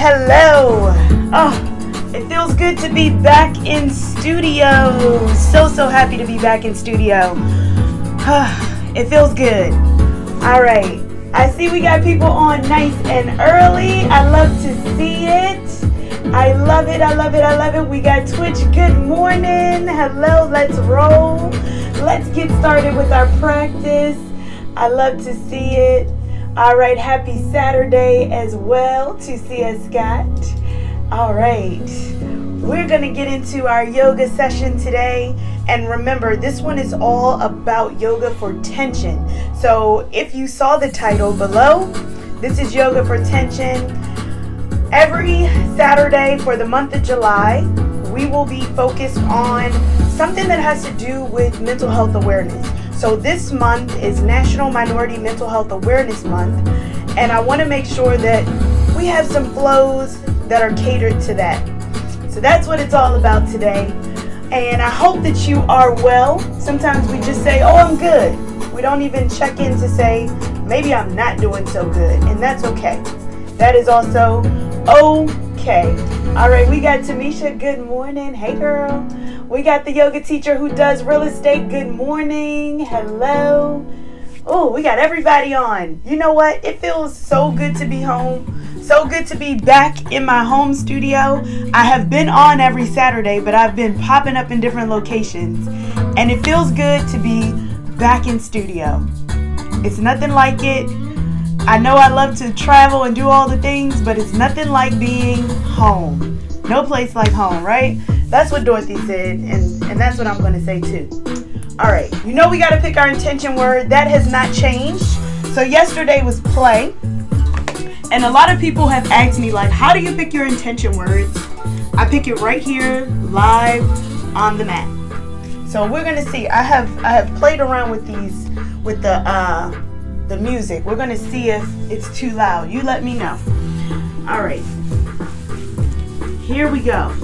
hello. Oh, it feels good to be back in studio. So happy to be back in studio. It feels good. All right. I see we got people on nice and early. I love to see it. I love it. We got Twitch. Good morning. Hello. Let's roll. Let's get started with our practice. I love to see it. All right. Happy Saturday as well to C.S. Scott. All right. We're going to get into our yoga session today. And remember, this one is all about yoga for tension. So if you saw the title below, this is yoga for tension. Every Saturday for the month of July, we will be focused on something that has to do with mental health awareness. So this month is National Minority Mental Health Awareness Month. And I want to make sure that we have some flows that are catered to that. So that's what it's all about today. And I hope that you are well. Sometimes we just say, oh, I'm good. We don't even check in to say, maybe I'm not doing so good. And that's okay. That is also okay. All right, we got Tamisha. Good morning. Hey, girl. We got the yoga teacher who does real estate. Good morning. Hello. Oh, we got everybody on. You know what? It feels so good to be home. So good to be back in my home studio. I have been on every Saturday, but I've been popping up in different locations. And it feels good to be back in studio. It's nothing like it. I know I love to travel and do all the things, but it's nothing like being home. No place like home, right? That's what Dorothy said, and that's what I'm going to say too. All right, you know we got to pick our intention word. That has not changed. So yesterday was play. And a lot of people have asked me, like, how do you pick your intention words? I pick it right here, live on the mat. So we're going to see. I have played around with these, with the music. We're going to see if it's too loud. You let me know. All right. Here we go.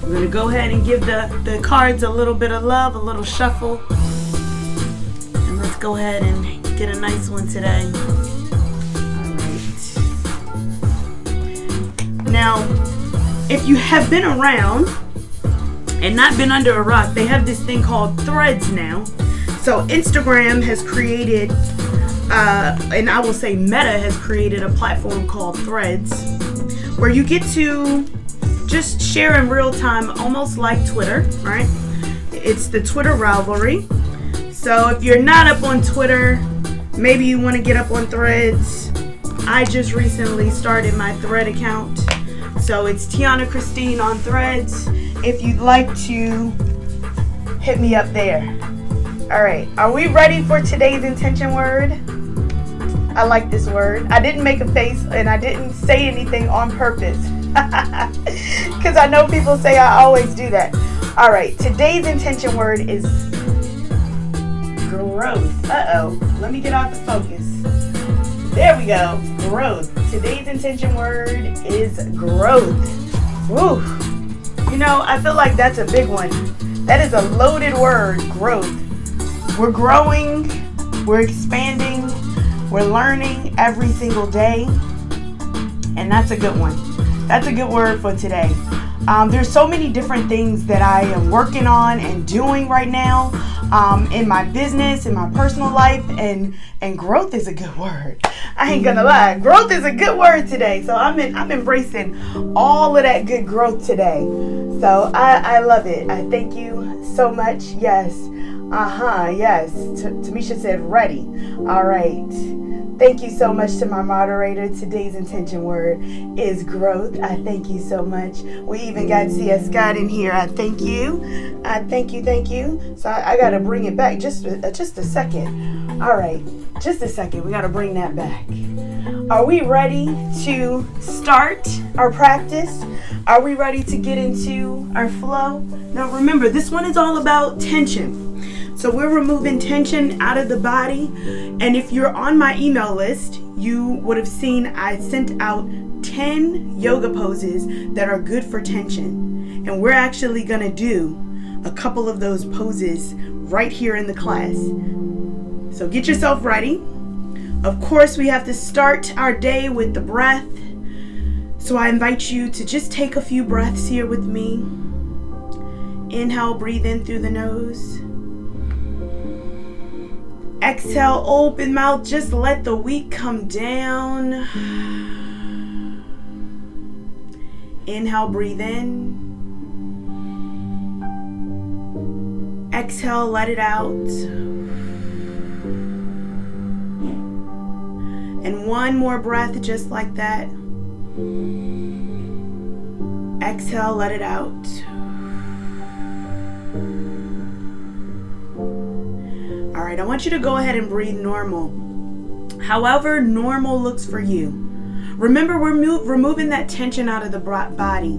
We're going to go ahead and give the cards a little bit of love, a little shuffle. And let's go ahead and get a nice one today. All right. Now, if you have been around and not been under a rock, they have this thing called Threads now. So Instagram has created, and I will say Meta has created a platform called Threads, where you get to just share in real time, almost like Twitter, right? It's the Twitter rivalry. So if you're not up on Twitter, maybe you want to get up on Threads. I just recently started my Thread account. So it's Tianna Christine on Threads. If you'd like to hit me up there. All right, are we ready for today's intention word? I like this word. I didn't make a face and I didn't say anything on purpose. Because I know people say I always do that. All right, today's intention word is growth. Let me get off the focus. There we go. Growth. Today's intention word is growth. Woo. You know, I feel like that's a big one. That is a loaded word, growth. We're growing, we're expanding, we're learning every single day. And that's a good one. That's a good word for today. There's so many different things that I am working on and doing right now in my business, in my personal life, and growth is a good word. I ain't gonna lie, growth is a good word today. So I'm embracing all of that good growth today. So I love it. I thank you so much. Yes. Yes. Tamisha said ready. All right. Thank you so much to my moderator. Today's intention word is growth. I thank you so much. We even got C.S. Scott in here. I thank you. I thank you. So I got to bring it back just a second. All right. Just a second. We got to bring that back. Are we ready to start our practice? Are we ready to get into our flow? Now remember, this one is all about tension. So we're removing tension out of the body. And if you're on my email list, you would have seen I sent out 10 yoga poses that are good for tension. And we're actually going to do a couple of those poses right here in the class. So get yourself ready. Of course, we have to start our day with the breath. So I invite you to just take a few breaths here with me. Inhale, breathe in through the nose. Exhale, open mouth, just let the weight come down. Inhale, breathe in. Exhale, let it out. And one more breath just like that. Exhale, let it out. All right, I want you to go ahead and breathe normal. However normal looks for you. Remember, we're removing that tension out of the body.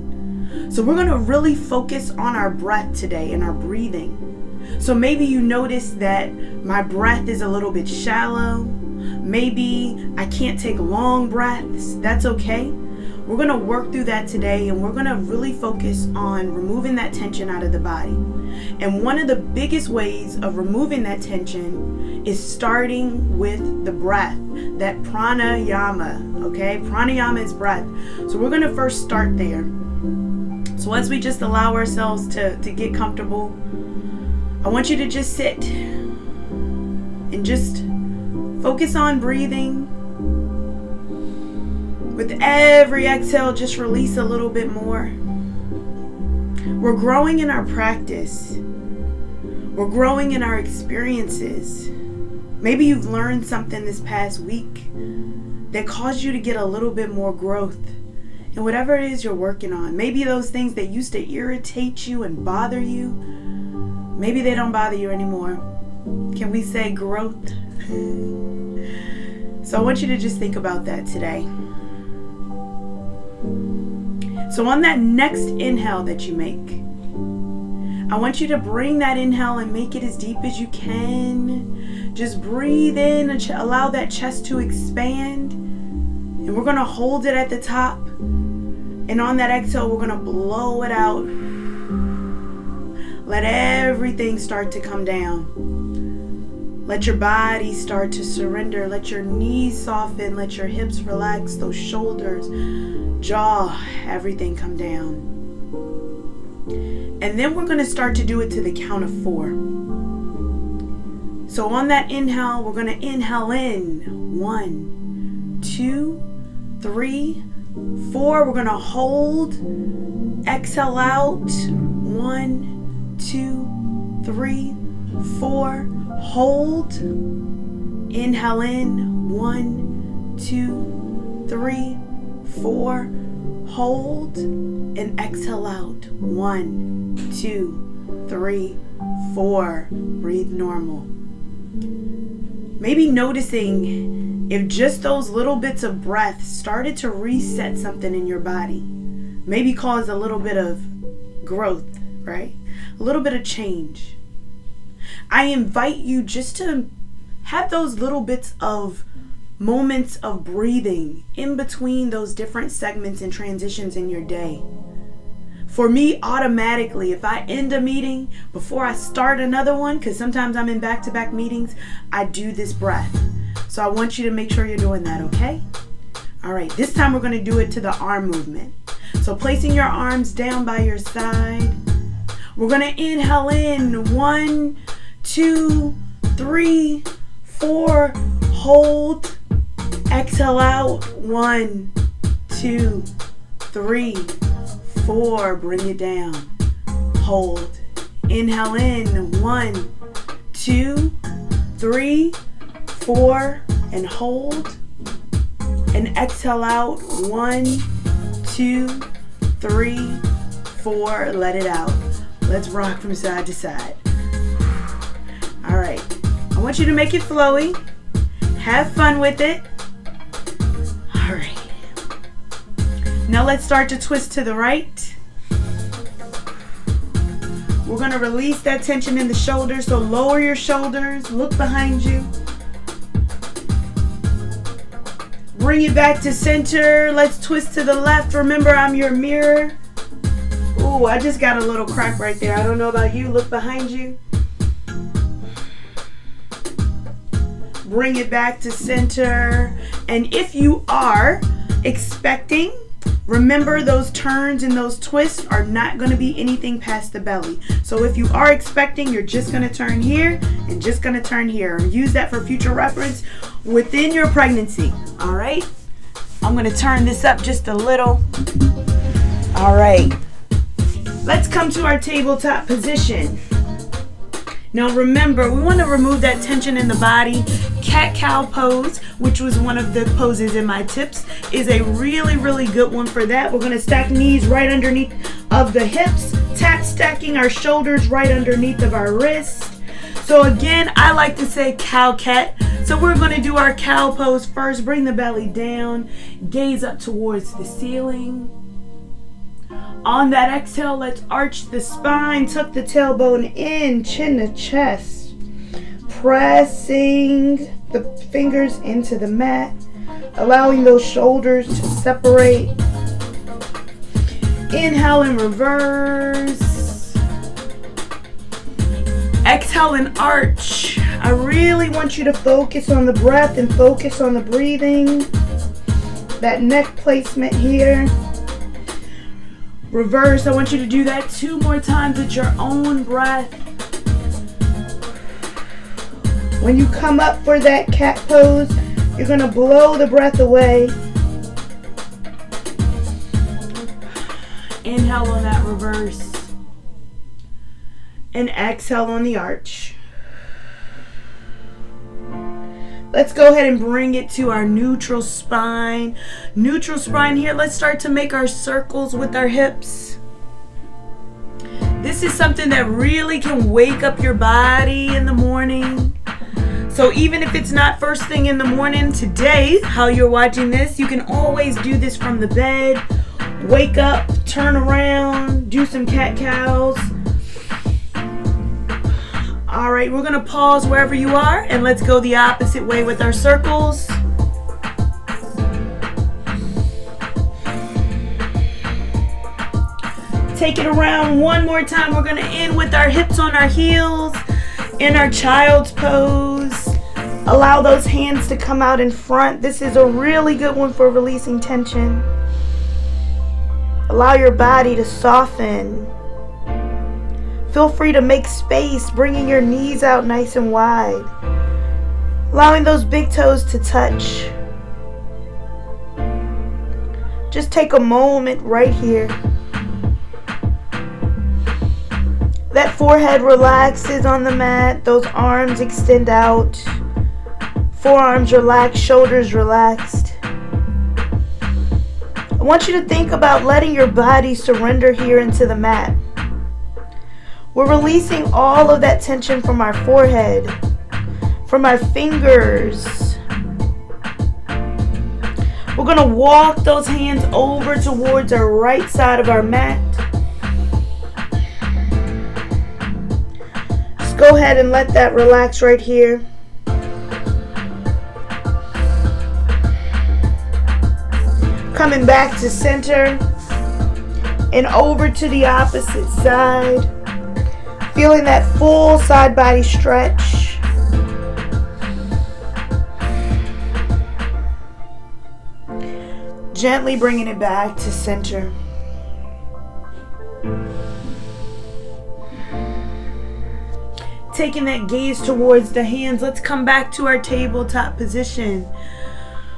So we're going to really focus on our breath today and our breathing. So maybe you notice that my breath is a little bit shallow. Maybe I can't take long breaths. That's okay. We're going to work through that today, and we're going to really focus on removing that tension out of the body. And one of the biggest ways of removing that tension is starting with the breath, that pranayama, okay? Pranayama is breath. So we're going to first start there. So as we just allow ourselves to get comfortable, I want you to just sit and just focus on breathing. With every exhale, just release a little bit more. We're growing in our practice. We're growing in our experiences. Maybe you've learned something this past week that caused you to get a little bit more growth in whatever it is you're working on. Maybe those things that used to irritate you and bother you, maybe they don't bother you anymore. Can we say growth? So I want you to just think about that today. So on that next inhale that you make, I want you to bring that inhale and make it as deep as you can. Just breathe in and allow that chest to expand. And we're going to hold it at the top. And on that exhale, we're going to blow it out. Let everything start to come down. Let your body start to surrender. Let your knees soften. Let your hips relax. Those shoulders, jaw, everything come down. And then we're going to start to do it to the count of 4. So on that inhale, we're going to inhale in 1, 2, 3, 4. We're going to hold. Exhale out. 1, 2, 3, 4. Hold. Inhale in. 1, 2, 3, 4. Hold. And exhale out. 1, 2, 3, 4. Breathe normal. Maybe noticing if just those little bits of breath started to reset something in your body. Maybe cause a little bit of growth, right? A little bit of change. I invite you just to have those little bits of moments of breathing in between those different segments and transitions in your day. For me, automatically, if I end a meeting before I start another one, because sometimes I'm in back-to-back meetings, I do this breath. So I want you to make sure you're doing that, okay? All right, this time we're going to do it to the arm movement. So placing your arms down by your side. We're going to inhale in. 1, 2, 3, 4. Hold. Exhale out. 1, 2, 3, 4. Bring it down. Hold. Inhale in. 1, 2, 3, 4. And hold. And exhale out. 1, 2, 3, 4. Let it out. Let's rock from side to side. All right. I want you to make it flowy. Have fun with it. All right. Now let's start to twist to the right. We're going to release that tension in the shoulders. So lower your shoulders. Look behind you. Bring it back to center. Let's twist to the left. Remember, I'm your mirror. Ooh, I just got a little crack right there. I don't know about you. Look behind you. Bring it back to center. And if you are expecting Remember, those turns and those twists are not going to be anything past the belly. So if you are expecting, you're just going to turn here and just going to turn here. Use that for future reference within your pregnancy. All right. I'm going to turn this up just a little. All right. Let's come to our tabletop position. Now remember, we want to remove that tension in the body. Cat-cow pose, which was one of the poses in my tips, is a really, really good one for that. We're going to stack knees right underneath of the hips, tap stacking our shoulders right underneath of our wrist. So again, I like to say cow-cat. So we're going to do our cow pose first. Bring the belly down, gaze up towards the ceiling. On that exhale, let's arch the spine, tuck the tailbone in, chin to chest. Pressing the fingers into the mat, allowing those shoulders to separate. Inhale and reverse. Exhale and arch. I really want you to focus on the breath and focus on the breathing. That neck placement here. Reverse. I want you to do that 2 more times at your own breath. When you come up for that cat pose, you're going to blow the breath away. Inhale on that reverse. And exhale on the arch. Let's go ahead and bring it to our neutral spine. Neutral spine here. Let's start to make our circles with our hips. This is something that really can wake up your body in the morning. So even if it's not first thing in the morning today, how you're watching this, you can always do this from the bed. Wake up, turn around, do some cat-cows. All right, we're going to pause wherever you are and let's go the opposite way with our circles. Take it around one more time. We're going to end with our hips on our heels in our child's pose. Allow those hands to come out in front. This is a really good one for releasing tension. Allow your body to soften. Feel free to make space, bringing your knees out nice and wide. Allowing those big toes to touch. Just take a moment right here. That forehead relaxes on the mat. Those arms extend out. Forearms relaxed, shoulders relaxed. I want you to think about letting your body surrender here into the mat. We're releasing all of that tension from our forehead, from our fingers. We're going to walk those hands over towards our right side of our mat. Just go ahead and let that relax right here. Coming back to center and over to the opposite side. Feeling that full side body stretch. Gently bringing it back to center. Taking that gaze towards the hands. Let's come back to our tabletop position.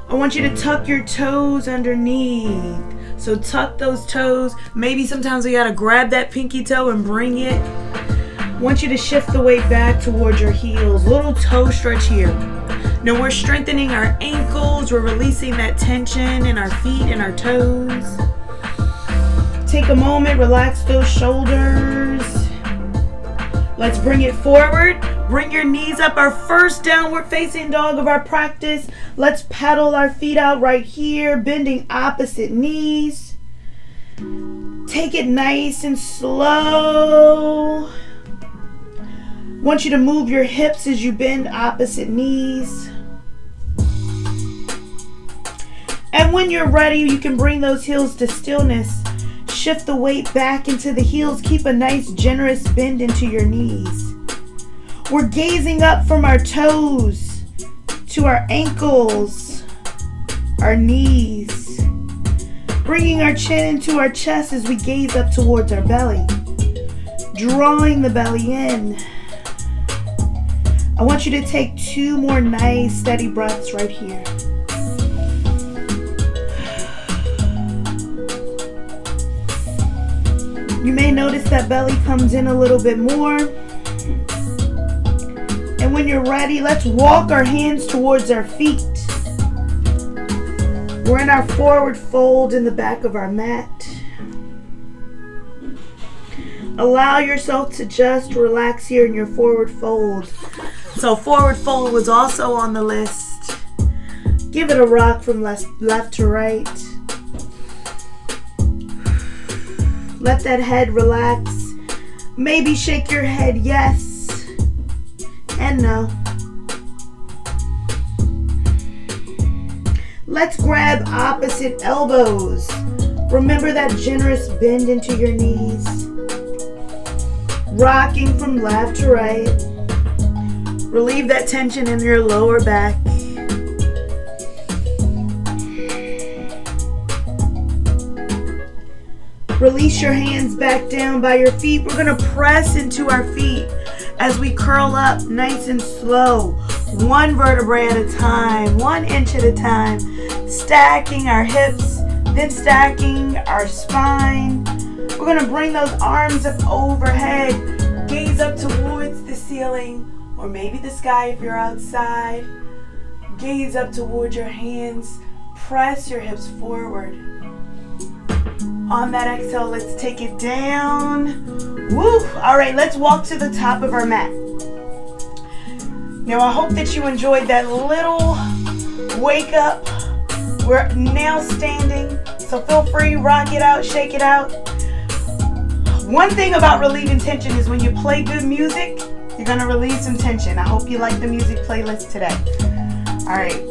I want you to tuck your toes underneath. So tuck those toes. Maybe sometimes we gotta grab that pinky toe and bring it. I want you to shift the weight back towards your heels. Little toe stretch here. Now we're strengthening our ankles. We're releasing that tension in our feet and our toes. Take a moment, relax those shoulders. Let's bring it forward. Bring your knees up. Our first downward facing dog of our practice. Let's pedal our feet out right here, bending opposite knees. Take it nice and slow. Want you to move your hips as you bend opposite knees. And when you're ready, you can bring those heels to stillness. Shift the weight back into the heels. Keep a nice generous bend into your knees. We're gazing up from our toes to our ankles, our knees. Bringing our chin into our chest as we gaze up towards our belly. Drawing the belly in. I want you to take 2 more nice steady breaths right here. You may notice that belly comes in a little bit more. And when you're ready, let's walk our hands towards our feet. We're in our forward fold in the back of our mat. Allow yourself to just relax here in your forward fold. So forward fold was also on the list. Give it a rock from left to right. Let that head relax. Maybe shake your head yes and no. Let's grab opposite elbows. Remember that generous bend into your knees. Rocking from left to right. Relieve that tension in your lower back. Release your hands back down by your feet. We're going to press into our feet as we curl up nice and slow. 1 vertebrae at a time, 1 inch at a time. Stacking our hips, then stacking our spine. We're going to bring those arms up overhead. Gaze up towards the ceiling or maybe the sky if you're outside. Gaze up towards your hands. Press your hips forward. On that exhale, let's take it down. Woo! All right, let's walk to the top of our mat. Now, I hope that you enjoyed that little wake up. We're now standing, so feel free, rock it out, shake it out. One thing about relieving tension is when you play good music, you're going to relieve some tension. I hope you like the music playlist today. All right,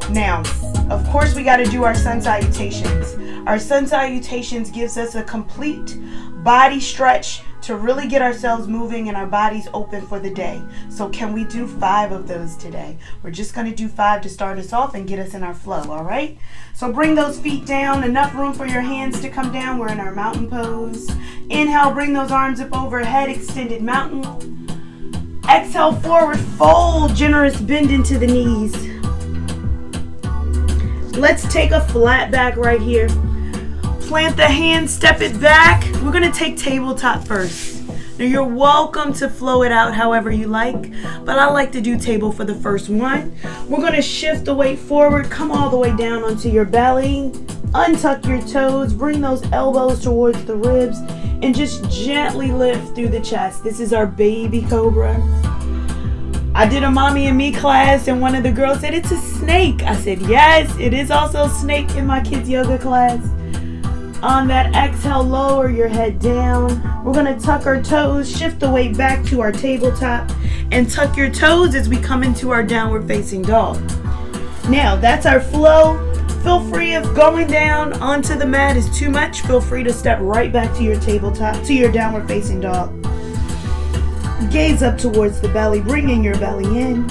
now, of course, we got to do our sun salutations. Our sun salutations gives us a complete body stretch to really get ourselves moving and our bodies open for the day. So can we do 5 of those today? We're just going to do 5 to start us off and get us in our flow, all right? So bring those feet down, enough room for your hands to come down. We're in our mountain pose. Inhale, bring those arms up overhead, extended mountain. Exhale, forward fold, generous bend into the knees. Let's take a flat back right here. Plant the hands, step it back. We're going to take tabletop first. Now you're welcome to flow it out however you like, but I like to do table for the first one. We're going to shift the weight forward, come all the way down onto your belly, untuck your toes, bring those elbows towards the ribs, and just gently lift through the chest. This is our baby cobra. I did a mommy and me class and one of the girls said, it's a snake. I said, yes, it is also a snake in my kids yoga class. On that exhale, lower your head down. We're going to tuck our toes, shift the weight back to our tabletop, and tuck your toes as we come into our downward facing dog. Now, that's our flow. Feel free if going down onto the mat is too much, feel free to step right back to your tabletop, to your downward facing dog. Gaze up towards the belly, bringing your belly in.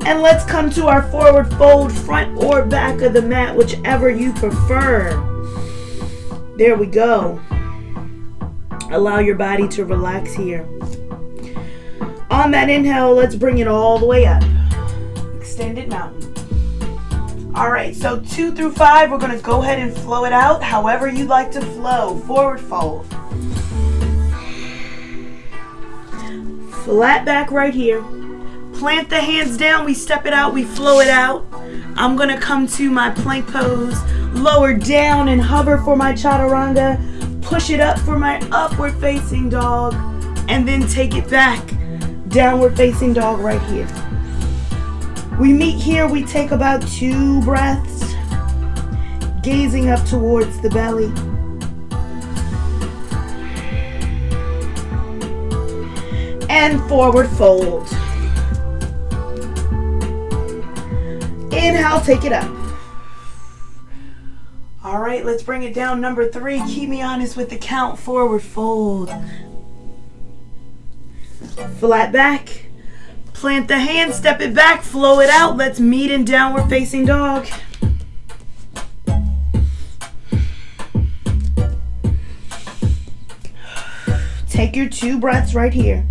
And let's come to our forward fold, front or back of the mat, whichever you prefer. There we go. Allow your body to relax here. On that inhale, let's bring it all the way up. Extended mountain. All right, so 2 through 5, we're going to go ahead and flow it out however you'd like to flow. Forward fold. Flat back right here. Plant the hands down, we step it out, we flow it out. I'm going to come to my plank pose. Lower down and hover for my chaturanga. Push it up for my upward facing dog. And then take it back. Downward facing dog right here. We meet here, we take about 2 breaths. Gazing up towards the belly. And forward fold. Inhale, take it up. All right, let's bring it down. Number 3, keep me honest with the count. Forward fold. Flat back. Plant the hand, step it back, flow it out. Let's meet in downward facing dog. Take your 2 breaths right here.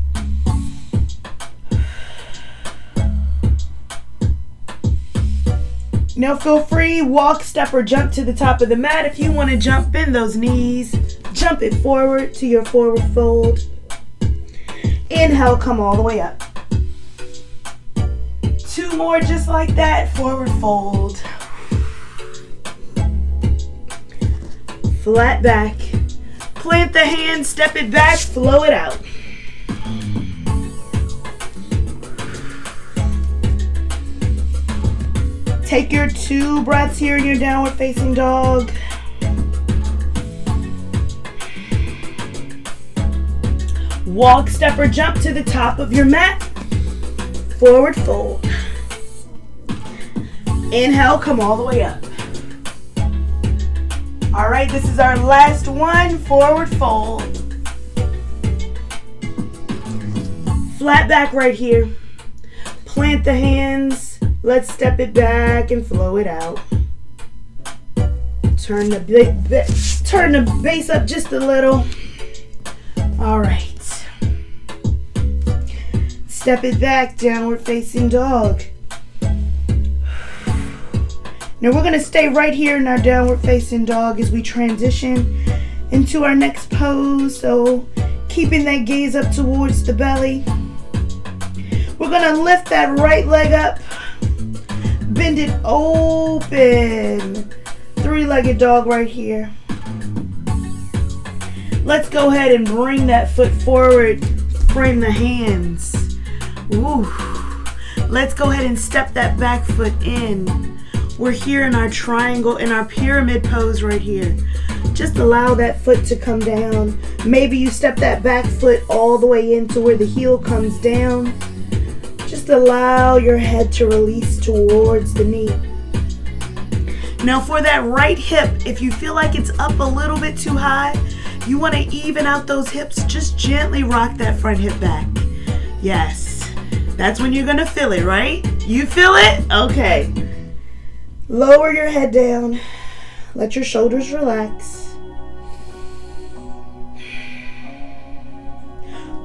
Now feel free, walk, step, or jump to the top of the mat. If you want to jump, bend those knees. Jump it forward to your forward fold. Inhale, come all the way up. 2 more just like that, forward fold. Flat back. Plant the hand, step it back, flow it out. Take your 2 breaths here in your downward facing dog. Walk, step, or jump to the top of your mat. Forward fold. Inhale, come all the way up. All right, this is our last one, forward fold. Flat back right here. Plant the hands. Let's step it back and flow it out. Turn the base up just a little. All right. Step it back, downward facing dog. Now we're going to stay right here in our downward facing dog as we transition into our next pose. So keeping that gaze up towards the belly. We're going to lift that right leg up. Bend it open. 3-legged dog right here. Let's go ahead and bring that foot forward. Frame the hands. Ooh. Let's go ahead and step that back foot in. We're here in our triangle, in our pyramid pose right here. Just allow that foot to come down. Maybe you step that back foot all the way into where the heel comes down. Just allow your head to release towards the knee. Now for that right hip, if you feel like it's up a little bit too high, you want to even out those hips, just gently rock that front hip back. Yes, that's when you're going to feel it, right? You feel it? Okay. Lower your head down. Let your shoulders relax.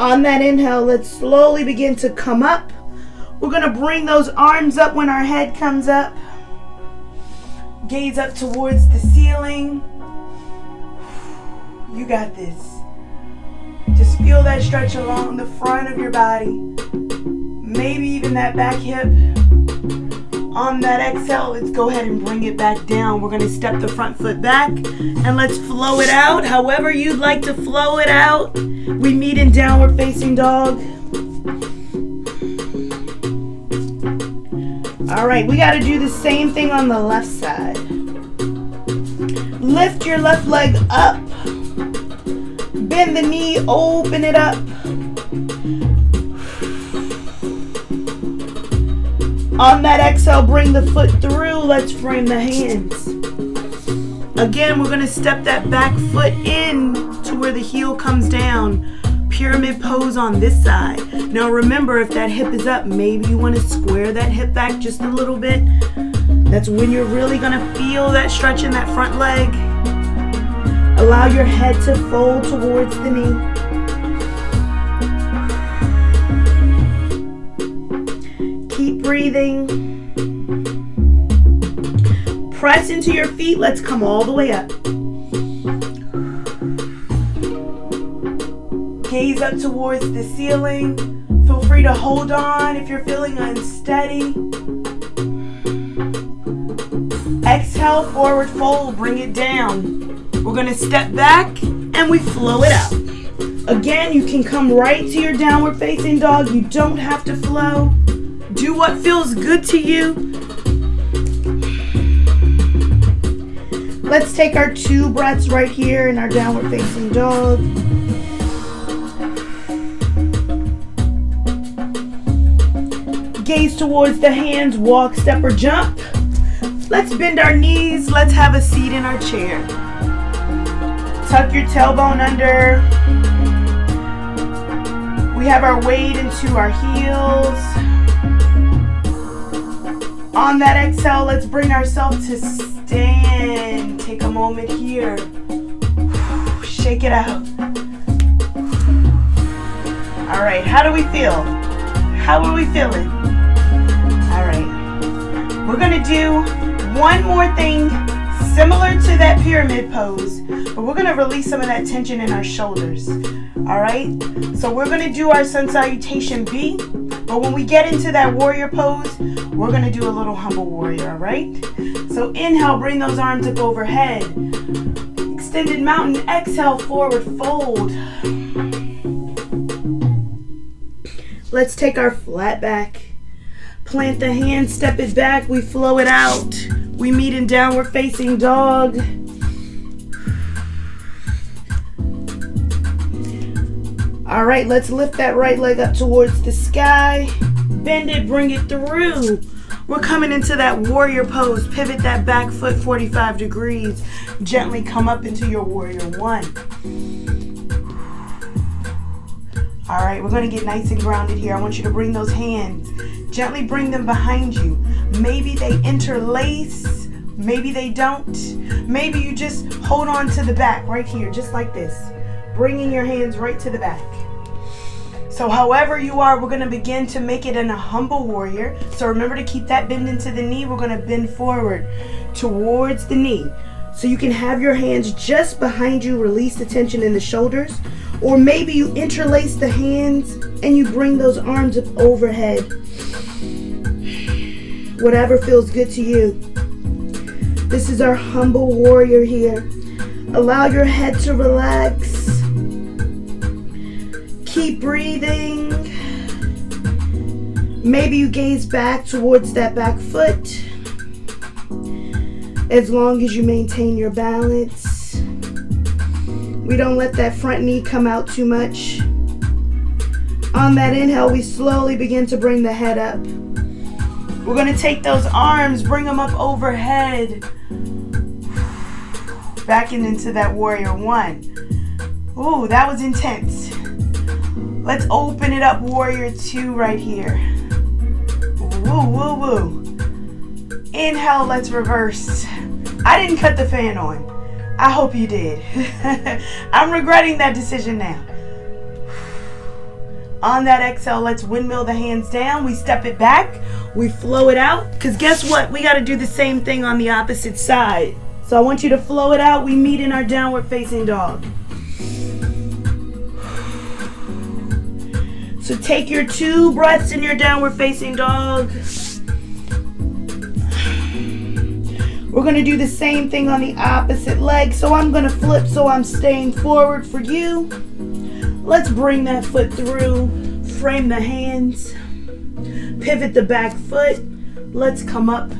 On that inhale, let's slowly begin to come up. We're going to bring those arms up when our head comes up. Gaze up towards the ceiling. You got this. Just feel that stretch along the front of your body. Maybe even that back hip. On that exhale, let's go ahead and bring it back down. We're going to step the front foot back and let's flow it out. However you'd like to flow it out. We meet in downward facing dog. All right, we got to do the same thing on the left side. Lift your left leg up. Bend the knee, open it up. On that exhale, bring the foot through. Let's frame the hands. Again, we're going to step that back foot in to where the heel comes down. Pyramid pose on this side. Now remember, if that hip is up, maybe you want to square that hip back just a little bit. That's when you're really going to feel that stretch in that front leg. Allow your head to fold towards the knee. Keep breathing. Press into your feet. Let's come all the way up. Gaze up towards the ceiling. Feel free to hold on if you're feeling unsteady. Exhale, forward fold, bring it down. We're going to step back and we flow it out. Again, you can come right to your downward facing dog. You don't have to flow. Do what feels good to you. Let's take our 2 breaths right here in our downward facing dog. Gaze towards the hands, walk, step, or jump. Let's bend our knees. Let's have a seat in our chair. Tuck your tailbone under. We have our weight into our heels. On that exhale, let's bring ourselves to stand. Take a moment here. Shake it out. All right, how do we feel? How are we feeling? All right, we're gonna do one more thing similar to that pyramid pose, but we're gonna release some of that tension in our shoulders. All right, so we're gonna do our sun salutation B, but when we get into that warrior pose, we're gonna do a little humble warrior, all right? So inhale, bring those arms up overhead. Extended mountain, exhale, forward fold. Let's take our flat back. Plant the hand, step it back, we flow it out. We meet in downward facing dog. All right, let's lift that right leg up towards the sky. Bend it, bring it through. We're coming into that warrior pose. Pivot that back foot 45 degrees. Gently come up into your warrior one. All right, we're gonna get nice and grounded here. I want you to bring those hands. Gently bring them behind you. Maybe they interlace, maybe they don't. Maybe you just hold on to the back right here, just like this. Bringing your hands right to the back. So however you are, we're gonna begin to make it in a humble warrior. So remember to keep that bend into the knee. We're gonna bend forward towards the knee. So you can have your hands just behind you, release the tension in the shoulders. Or maybe you interlace the hands and you bring those arms up overhead. Whatever feels good to you. This is our humble warrior here. Allow your head to relax. Keep breathing. Maybe you gaze back towards that back foot. As long as you maintain your balance. We don't let that front knee come out too much. On that inhale, we slowly begin to bring the head up. We're going to take those arms, bring them up overhead. Back into that warrior one. Ooh, that was intense. Let's open it up, warrior two right here. Woo, woo, woo. Inhale, let's reverse. I didn't cut the fan on. I hope you did. I'm regretting that decision now. On that exhale, let's windmill the hands down. We step it back. We flow it out. Because guess what? We got to do the same thing on the opposite side. So I want you to flow it out. We meet in our downward facing dog. So take your 2 breaths in your downward facing dog. We're going to do the same thing on the opposite leg. So I'm going to flip so I'm staying forward for you. Let's bring that foot through. Frame the hands. Pivot the back foot. Let's come up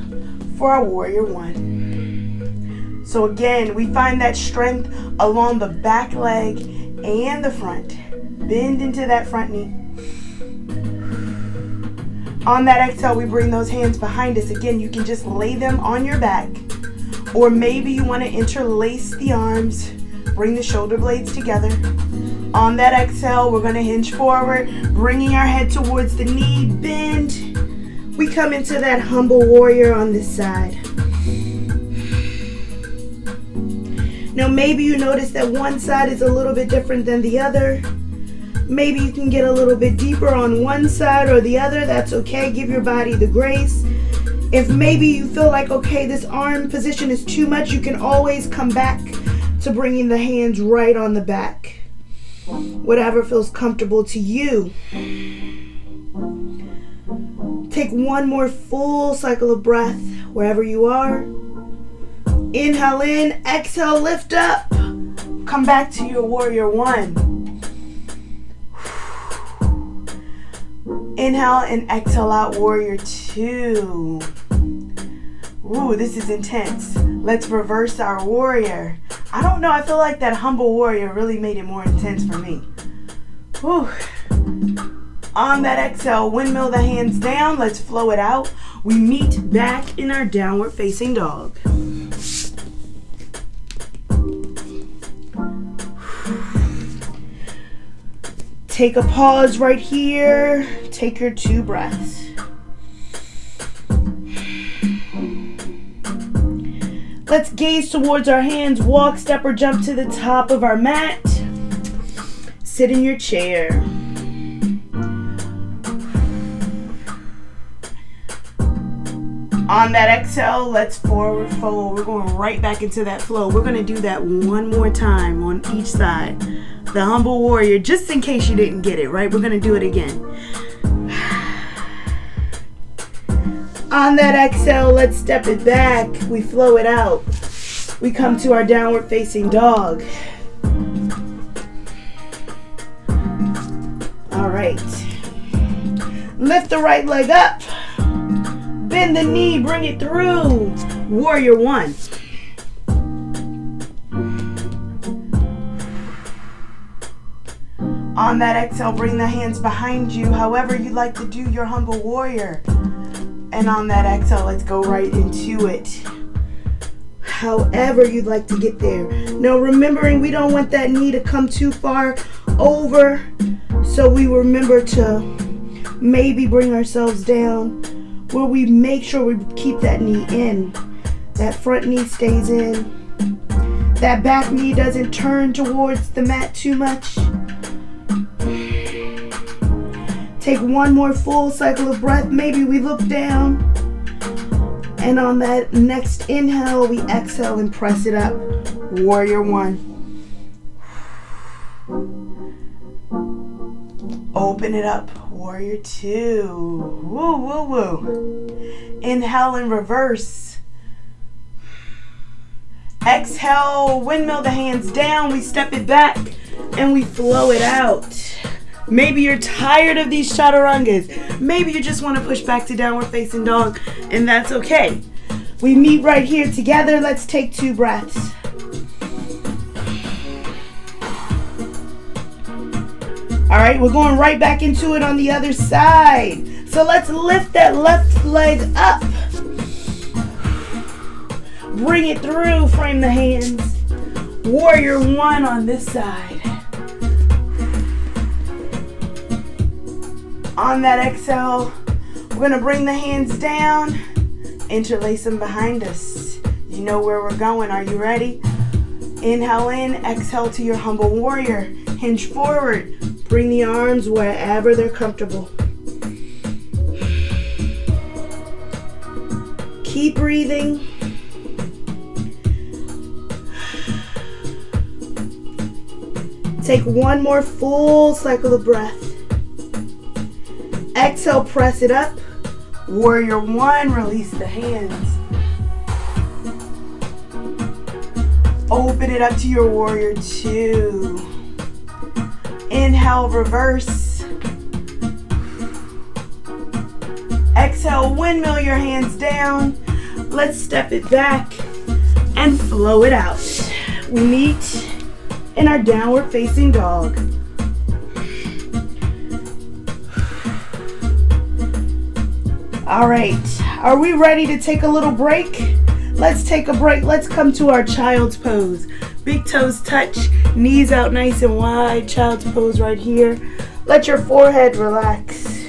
for our warrior one. So again, we find that strength along the back leg and the front. Bend into that front knee. On that exhale, we bring those hands behind us. Again, you can just lay them on your back. Or maybe you want to interlace the arms. Bring the shoulder blades together. On that exhale, we're going to hinge forward, bringing our head towards the knee, bend. We come into that humble warrior on this side. Now, maybe you notice that one side is a little bit different than the other. Maybe you can get a little bit deeper on one side or the other. That's okay. Give your body the grace. If maybe you feel like, okay, this arm position is too much, you can always come back to bringing the hands right on the back. Whatever feels comfortable to you. Take one more full cycle of breath wherever you are. Inhale in, exhale, lift up. Come back to your warrior one. Inhale and exhale out, warrior two. Ooh, this is intense. Let's reverse our warrior. I don't know, I feel like that humble warrior really made it more intense for me. Whew. On that exhale, windmill the hands down. Let's flow it out. We meet back in our downward facing dog. Take a pause right here. Take your 2 breaths. Let's gaze towards our hands. Walk, step, or jump to the top of our mat. Sit in your chair. On that exhale, let's forward fold. We're going right back into that flow. We're going to do that one more time on each side. The humble warrior, just in case you didn't get it, right? We're going to do it again. On that exhale, let's step it back. We flow it out. We come to our downward facing dog. All right. Lift the right leg up. Bend the knee, bring it through. Warrior one. On that exhale, bring the hands behind you, however you like to do your humble warrior. And on that exhale, let's go right into it. However you'd like to get there. Now remembering we don't want that knee to come too far over. So we remember to maybe bring ourselves down where we make sure we keep that knee in. That front knee stays in. That back knee doesn't turn towards the mat too much. Take one more full cycle of breath. Maybe we look down. And on that next inhale, we exhale and press it up. Warrior one. Open it up. Warrior two. Woo, woo, woo. Inhale in reverse. Exhale, windmill the hands down. We step it back and we flow it out. Maybe you're tired of these chaturangas. Maybe you just want to push back to downward facing dog, and that's okay. We meet right here together. Let's take 2 breaths. All right, we're going right back into it on the other side. So let's lift that left leg up. Bring it through, frame the hands. Warrior one on this side. On that exhale, we're going to bring the hands down, interlace them behind us. You know where we're going. Are you ready? Inhale in, exhale to your humble warrior. Hinge forward. Bring the arms wherever they're comfortable. Keep breathing. Take one more full cycle of breath. Exhale, press it up. Warrior one, release the hands. Open it up to your warrior two. Inhale, reverse. Exhale, windmill your hands down. Let's step it back and flow it out. We meet in our downward facing dog. All right, are we ready to take a little break? Let's take a break. Let's come to our child's pose. Big toes touch, knees out nice and wide. Child's pose right here. Let your forehead relax.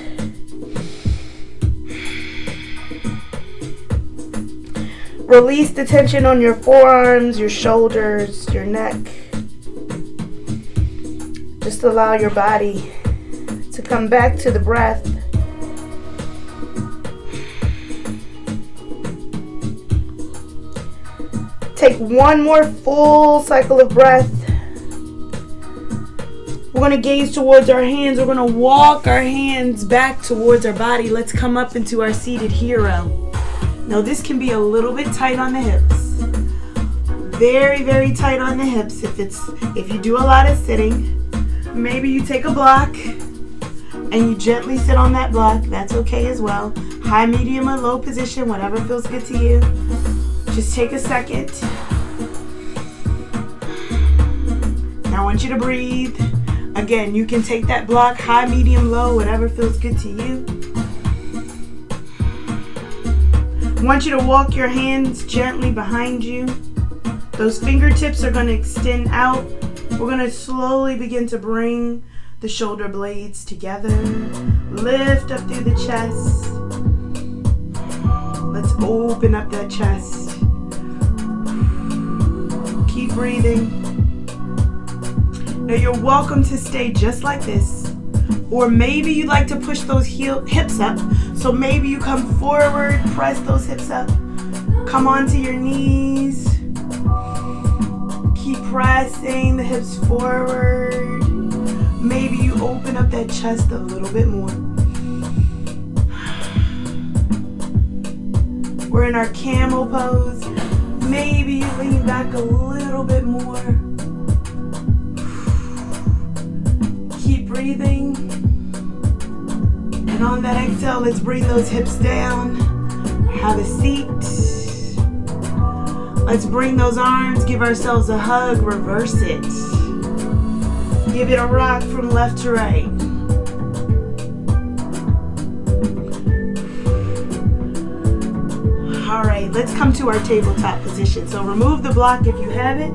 Release the tension on your forearms, your shoulders, your neck. Just allow your body to come back to the breath. Take one more full cycle of breath. We're going to gaze towards our hands. We're going to walk our hands back towards our body. Let's come up into our seated hero. Now this can be a little bit tight on the hips. Very, very tight on the hips. If you do a lot of sitting, maybe you take a block and you gently sit on that block. That's okay as well. High, medium, or low position, whatever feels good to you. Just take a second. Now I want you to breathe. Again, you can take that block, high, medium, low, whatever feels good to you. I want you to walk your hands gently behind you. Those fingertips are going to extend out. We're going to slowly begin to bring the shoulder blades together. Lift up through the chest. Let's open up that chest. Keep breathing. Now you're welcome to stay just like this. Or maybe you'd like to push those hips up So maybe you come forward, press those hips up, come onto your knees. Keep pressing the hips forward. Maybe you open up that chest a little bit more. We're in our camel pose. Maybe you lean back a little bit more. Keep breathing. And on that exhale, let's bring those hips down. Have a seat. Let's bring those arms, give ourselves a hug, reverse it. Give it a rock from left to right. All right, let's come to our tabletop position. So remove the block if you have it.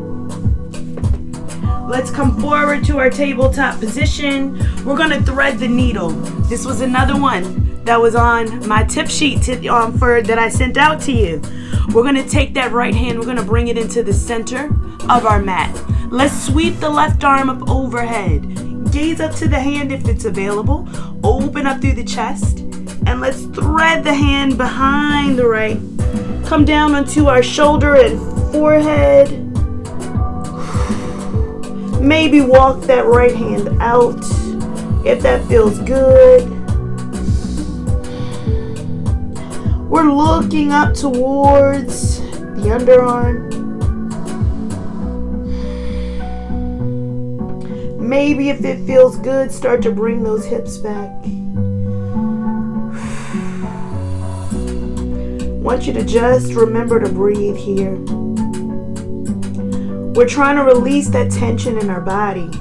Let's come forward to our tabletop position. We're gonna thread the needle. This was another one that was on my tip sheet that I sent out to you. We're gonna take that right hand, we're gonna bring it into the center of our mat. Let's sweep the left arm up overhead. Gaze up to the hand if it's available. Open up through the chest. And let's thread the hand behind the right. Come down onto our shoulder and forehead. Maybe walk that right hand out if that feels good. We're looking up towards the underarm. Maybe if it feels good, start to bring those hips back. I want you to just remember to breathe here. We're trying to release that tension in our body.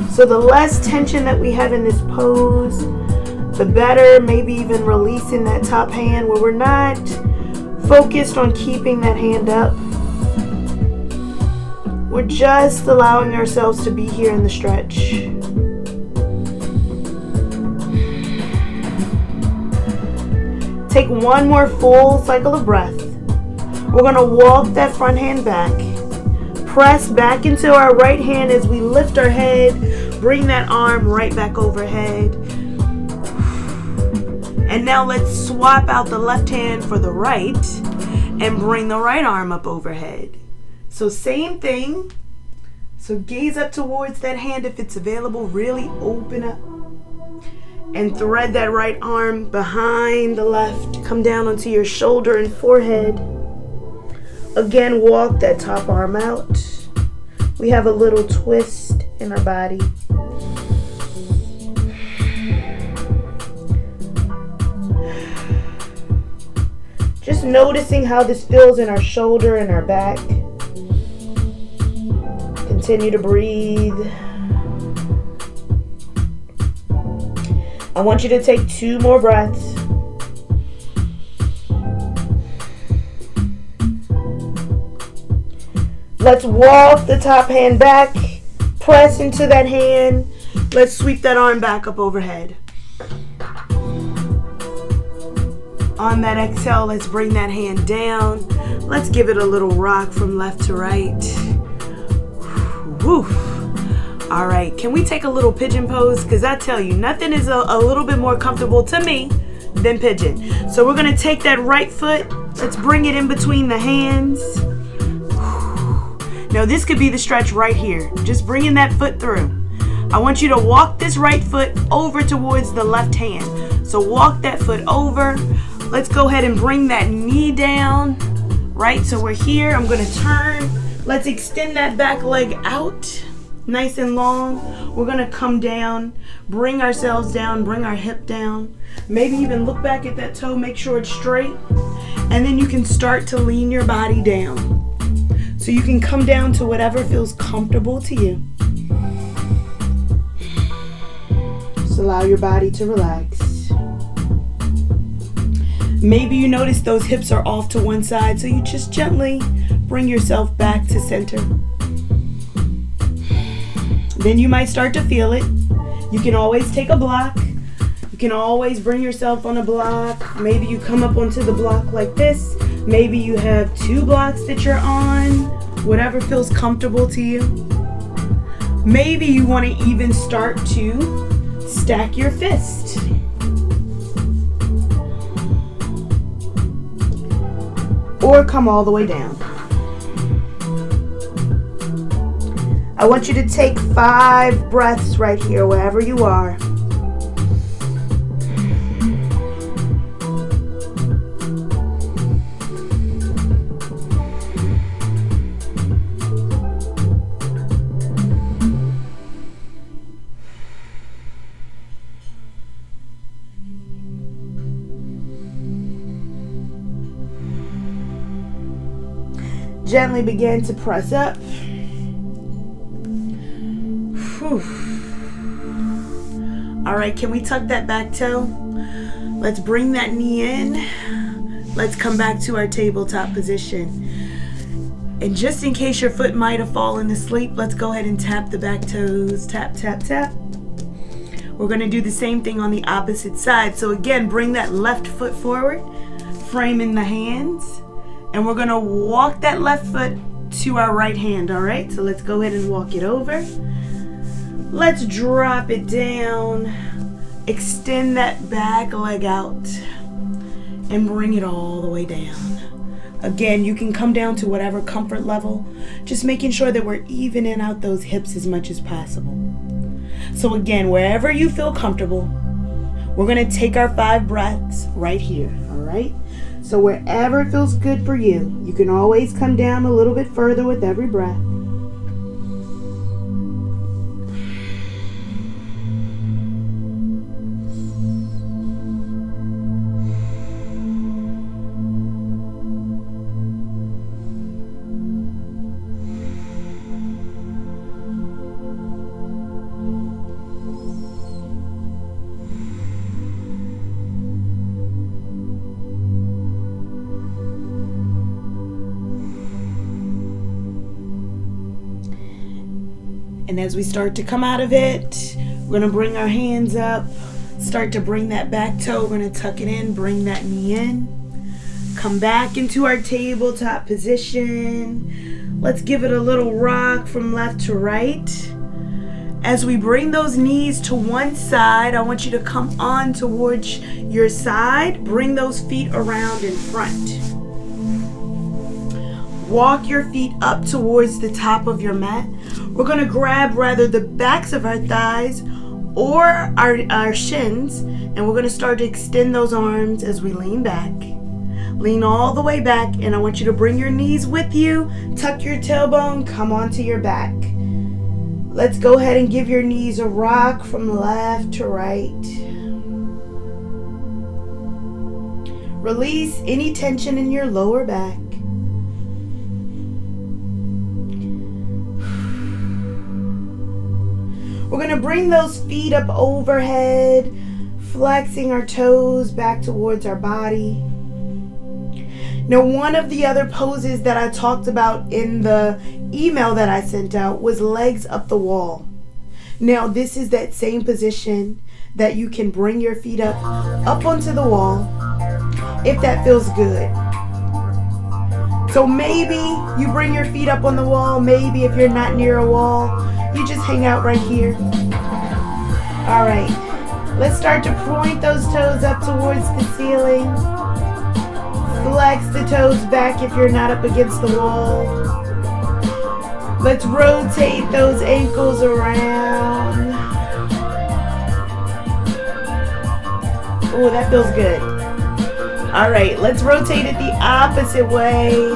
So the less tension that we have in this pose, the better. Maybe even releasing that top hand where we're not focused on keeping that hand up. We're just allowing ourselves to be here in the stretch. Take one more full cycle of breath. We're going to walk that front hand back. Press back into our right hand as we lift our head. Bring that arm right back overhead. And now let's swap out the left hand for the right and bring the right arm up overhead. So same thing. So gaze up towards that hand if it's available. Really open up. And thread that right arm behind the left. Come down onto your shoulder and forehead. Again, walk that top arm out. We have a little twist in our body. Just noticing how this feels in our shoulder and our back. Continue to breathe. I want you to take 2 more breaths. Let's walk the top hand back. Press into that hand. Let's sweep that arm back up overhead. On that exhale, let's bring that hand down. Let's give it a little rock from left to right. Woo. All right, can we take a little pigeon pose? Because I tell you, nothing is a little bit more comfortable to me than pigeon. So we're gonna take that right foot. Let's bring it in between the hands. Now this could be the stretch right here. Just bringing that foot through. I want you to walk this right foot over towards the left hand. So walk that foot over. Let's go ahead and bring that knee down. Right, so we're here. I'm gonna turn. Let's extend that back leg out. Nice and long. We're gonna come down, bring ourselves down, bring our hip down. Maybe even look back at that toe, make sure it's straight. And then you can start to lean your body down. So you can come down to whatever feels comfortable to you. Just allow your body to relax. Maybe you notice those hips are off to one side, so you just gently bring yourself back to center. Then you might start to feel it. You can always take a block. You can always bring yourself on a block. Maybe you come up onto the block like this. Maybe you have 2 blocks that you're on. Whatever feels comfortable to you. Maybe you want to even start to stack your fist. or come all the way down. I want you to take 5 breaths right here, wherever you are. Gently begin to press up. Whew. All right, can we tuck that back toe? Let's bring that knee in. Let's come back to our tabletop position. And just in case your foot might have fallen asleep, let's go ahead and tap the back toes. Tap, tap, tap. We're going to do the same thing on the opposite side. So again, bring that left foot forward, frame in the hands. And we're gonna walk that left foot to our right hand, all right? So let's go ahead and walk it over. Let's drop it down. Extend that back leg out and bring it all the way down. Again, you can come down to whatever comfort level, just making sure that we're evening out those hips as much as possible. So again, wherever you feel comfortable, we're gonna take our 5 breaths right here, all right? So wherever it feels good for you, you can always come down a little bit further with every breath. And as we start to come out of it, we're going to bring our hands up, start to bring that back toe. We're going to tuck it in, bring that knee in, come back into our tabletop position. Let's give it a little rock from left to right. As we bring those knees to one side, I want you to come on towards your side. Bring those feet around in front. Walk your feet up towards the top of your mat. We're going to grab rather the backs of our thighs or our shins, and we're going to start to extend those arms as we lean back. Lean all the way back, and I want you to bring your knees with you. Tuck your tailbone, come onto your back. Let's go ahead and give your knees a rock from left to right. Release any tension in your lower back. We're going to bring those feet up overhead, flexing our toes back towards our body. Now, one of the other poses that I talked about in the email that I sent out was legs up the wall. Now, this is that same position that you can bring your feet up onto the wall if that feels good. So maybe you bring your feet up on the wall. Maybe if you're not near a wall, you just hang out right here. All right, let's start to point those toes up towards the ceiling. Flex the toes back if you're not up against the wall. Let's rotate those ankles around. Oh, that feels good. All right, let's rotate it the opposite way.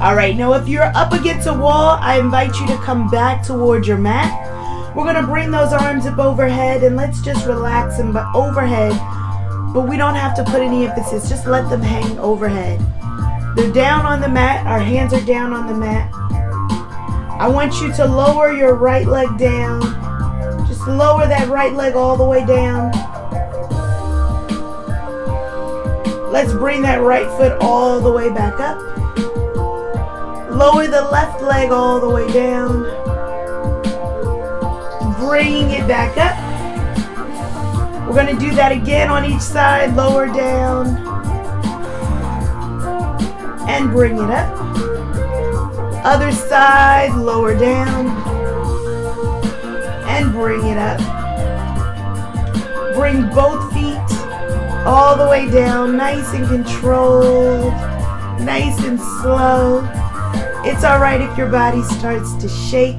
All right, now if you're up against a wall, I invite you to come back towards your mat. We're gonna bring those arms up overhead and let's just relax them overhead, but we don't have to put any emphasis, just let them hang overhead. They're down on the mat, our hands are down on the mat. I want you to lower your right leg down. Just lower that right leg all the way down. Let's bring that right foot all the way back up. Lower the left leg all the way down. Bringing it back up. We're going to do that again on each side. Lower down. And bring it up. Other side, lower down. And bring it up. Bring both feet all the way down, nice and controlled, nice and slow. It's all right if your body starts to shake.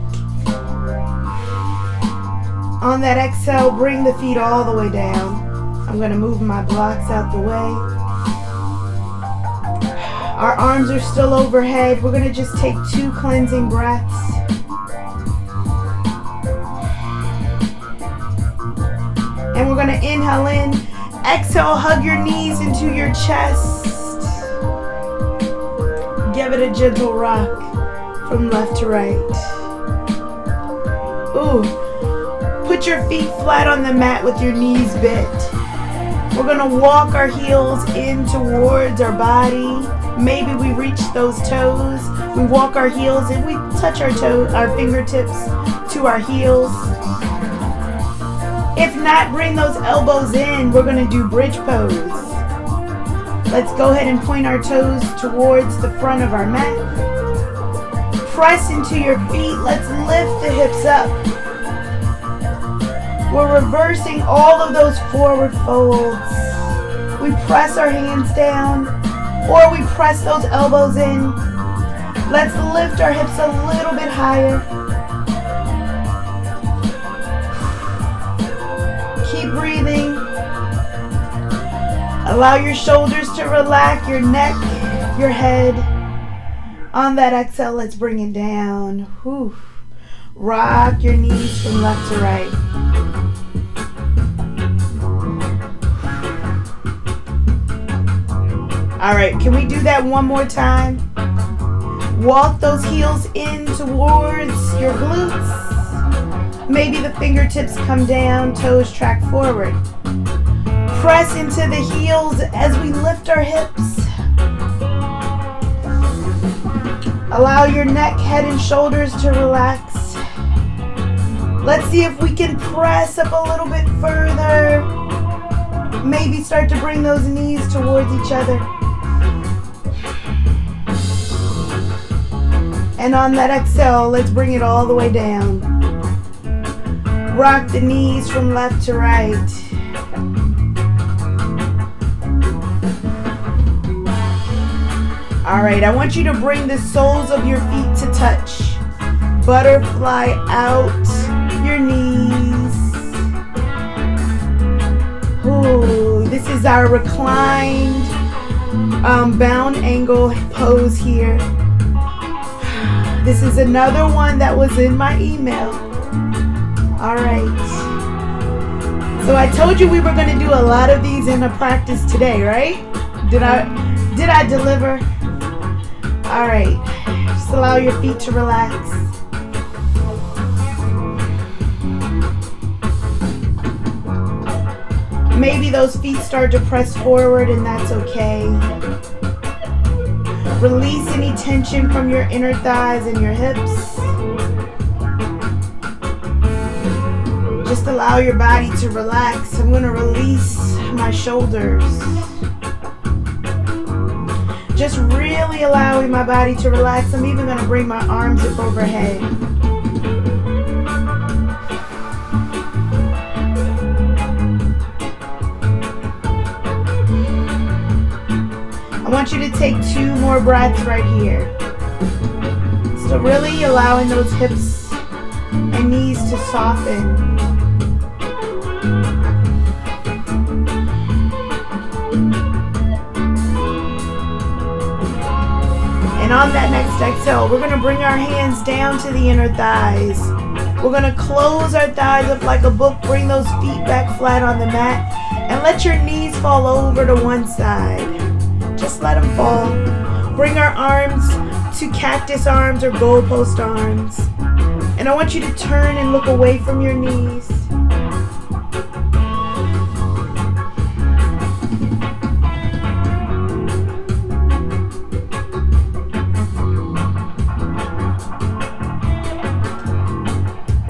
On that exhale, bring the feet all the way down. I'm going to move my blocks out the way. Our arms are still overhead. We're going to just take 2 cleansing breaths. And we're going to inhale in. Exhale, hug your knees into your chest. Give it a gentle rock from left to right. Ooh. Put your feet flat on the mat with your knees bent. We're going to walk our heels in towards our body. Maybe we reach those toes. We walk our heels and we touch our toes, our fingertips to our heels. If not, bring those elbows in. We're going to do bridge pose. Let's go ahead and point our toes towards the front of our mat. Press into your feet. Let's lift the hips up. We're reversing all of those forward folds. We press our hands down or we press those elbows in. Let's lift our hips a little bit higher. Keep breathing. Allow your shoulders to relax, your neck, your head. On that exhale, let's bring it down. Whew. Rock your knees from left to right. All right, can we do that one more time? Walk those heels in towards your glutes. Maybe the fingertips come down, toes track forward. Press into the heels as we lift our hips. Allow your neck, head, and shoulders to relax. Let's see if we can press up a little bit further. Maybe start to bring those knees towards each other. And on that exhale, let's bring it all the way down. Rock the knees from left to right. All right, I want you to bring the soles of your feet to touch. Butterfly out your knees. Ooh, this is our reclined bound angle pose here. This is another one that was in my email. All right. So I told you we were going to do a lot of these in a practice today, right? Did I deliver? All right. Just allow your feet to relax. Maybe those feet start to press forward, and that's okay. Release any tension from your inner thighs and your hips. Just allow your body to relax. I'm going to release my shoulders. Just really allowing my body to relax. I'm even going to bring my arms up overhead. I want you to take 2 more breaths right here. So really allowing those hips and knees to soften. And on that next exhale, we're going to bring our hands down to the inner thighs. We're going to close our thighs up like a book. Bring those feet back flat on the mat. And let your knees fall over to one side. Just let them fall. Bring our arms to cactus arms or goalpost arms. And I want you to turn and look away from your knees.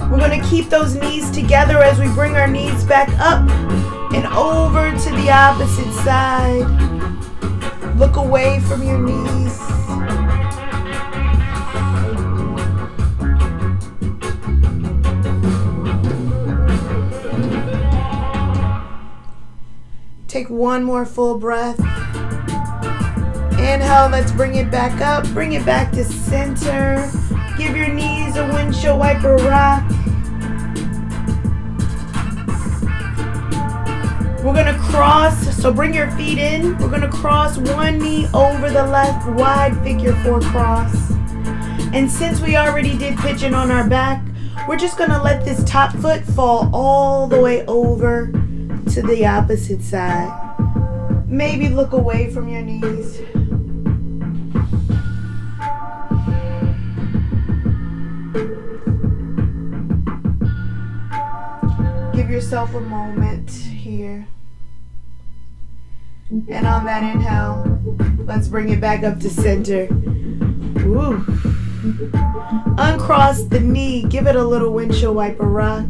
We're going to keep those knees together as we bring our knees back up and over to the opposite side. Look away from your knees. Take one more full breath. Inhale, let's bring it back up. Bring it back to center. Give your knees a windshield wiper rock. We're going to cross, so bring your feet in. We're going to cross one knee over the left, wide figure 4 cross. And since we already did pigeon on our back, we're just going to let this top foot fall all the way over to the opposite side. Maybe look away from your knees. Give yourself a moment here. And on that inhale, let's bring it back up to center. Ooh. Uncross the knee. Give it a little windshield wiper rock.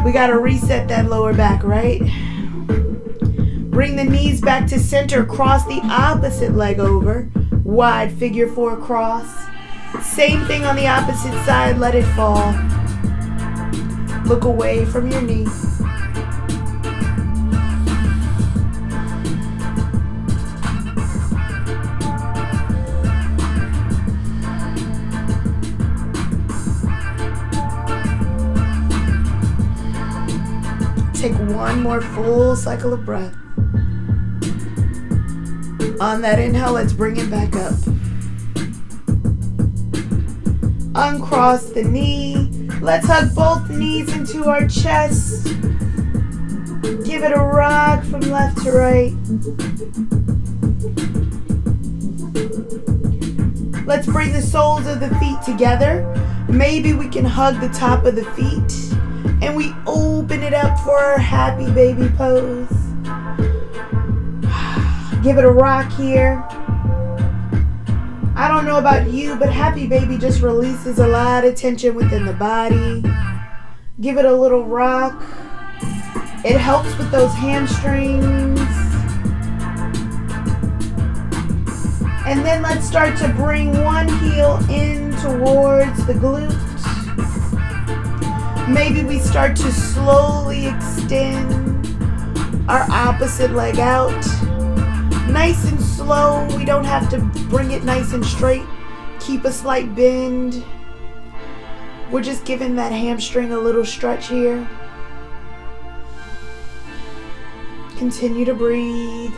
We got to reset that lower back, right? Bring the knees back to center. Cross the opposite leg over. Wide figure 4 cross. Same thing on the opposite side. Let it fall. Look away from your knee. Take one more full cycle of breath. On that inhale, let's bring it back up. Uncross the knee. Let's hug both knees into our chest. Give it a rock from left to right. Let's bring the soles of the feet together. Maybe we can hug the top of the feet. And we open it up for our happy baby pose. Give it a rock here. I don't know about you, but happy baby just releases a lot of tension within the body. Give it a little rock. It helps with those hamstrings. And then let's start to bring one heel in towards the glute. Maybe we start to slowly extend our opposite leg out. Nice and slow. We don't have to bring it nice and straight. Keep a slight bend. We're just giving that hamstring a little stretch here. Continue to breathe.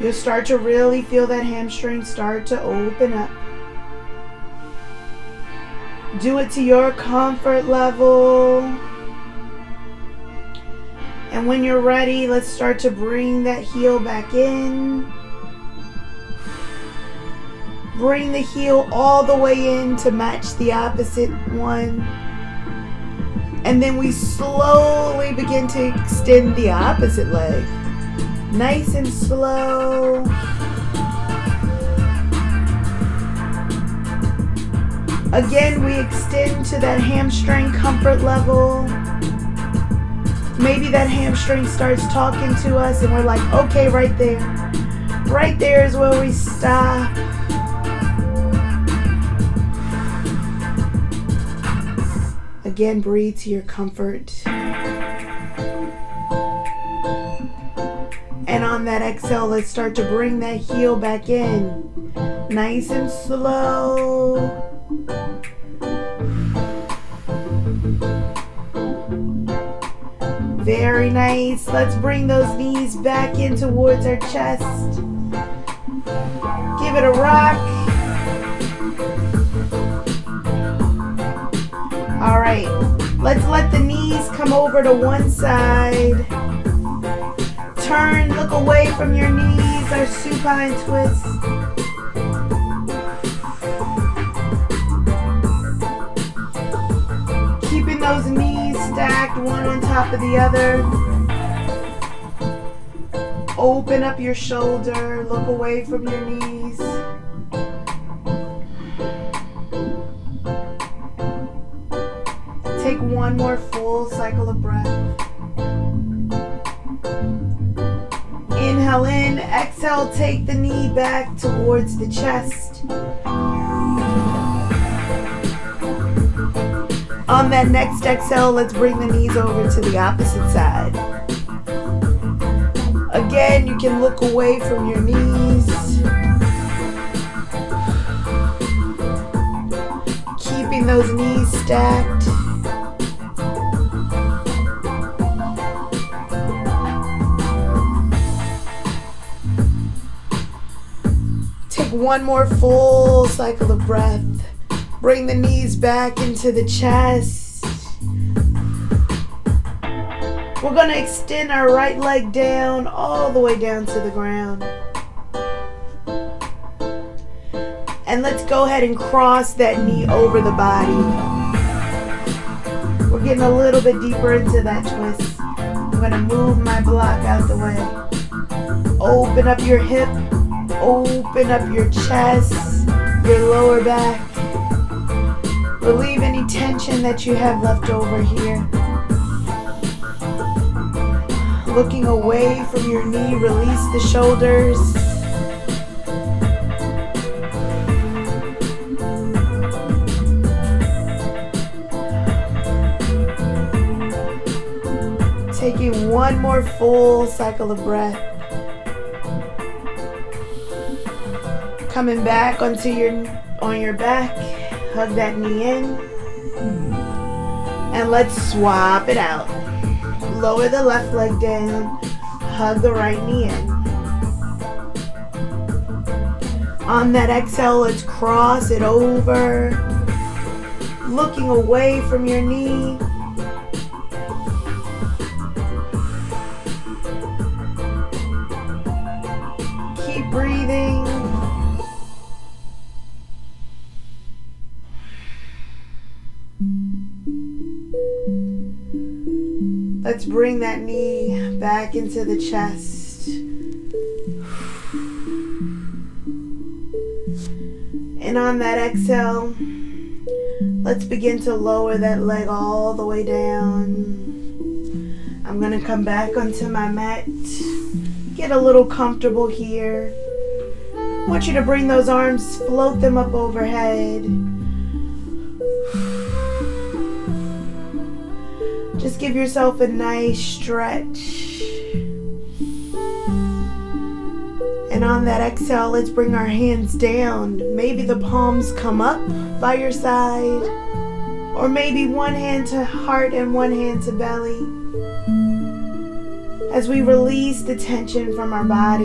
You'll start to really feel that hamstring start to open up. Do it to your comfort level. And when you're ready, let's start to bring that heel back in. Bring the heel all the way in to match the opposite one. And then we slowly begin to extend the opposite leg. Nice and slow. Again, we extend to that hamstring comfort level. Maybe that hamstring starts talking to us and we're like, okay, right there. Right there is where we stop. Again, breathe to your comfort. And on that exhale, let's start to bring that heel back in. Nice and slow. Very nice. Let's bring those knees back in towards our chest. Give it a rock. All right. Let's let the knees come over to one side. Turn, look away from your knees, our supine twist. Keeping those knees stacked one on top of the other. Open up your shoulder, look away from your knees. Take one more full cycle of breath. Inhale in, exhale, take the knee back towards the chest. On that next exhale, let's bring the knees over to the opposite side. Again, you can look away from your knees. Keeping those knees stacked. Take one more full cycle of breath. Bring the knees back into the chest. We're going to extend our right leg down, all the way down to the ground. And let's go ahead and cross that knee over the body. We're getting a little bit deeper into that twist. I'm going to move my block out the way. Open up your hip. Open up your chest, your lower back. Relieve any tension that you have left over here. Looking away from your knee, release the shoulders. Taking one more full cycle of breath. Coming back on your back. Hug that knee in. And let's swap it out. Lower the left leg down. Hug the right knee in. On that exhale, let's cross it over. Looking away from your knee. Keep breathing. Let's bring that knee back into the chest. And on that exhale, let's begin to lower that leg all the way down. I'm going to come back onto my mat. Get a little comfortable here. I want you to bring those arms, float them up overhead. Just give yourself a nice stretch. And on that exhale, let's bring our hands down. Maybe the palms come up by your side. Or maybe one hand to heart and one hand to belly. As we release the tension from our body.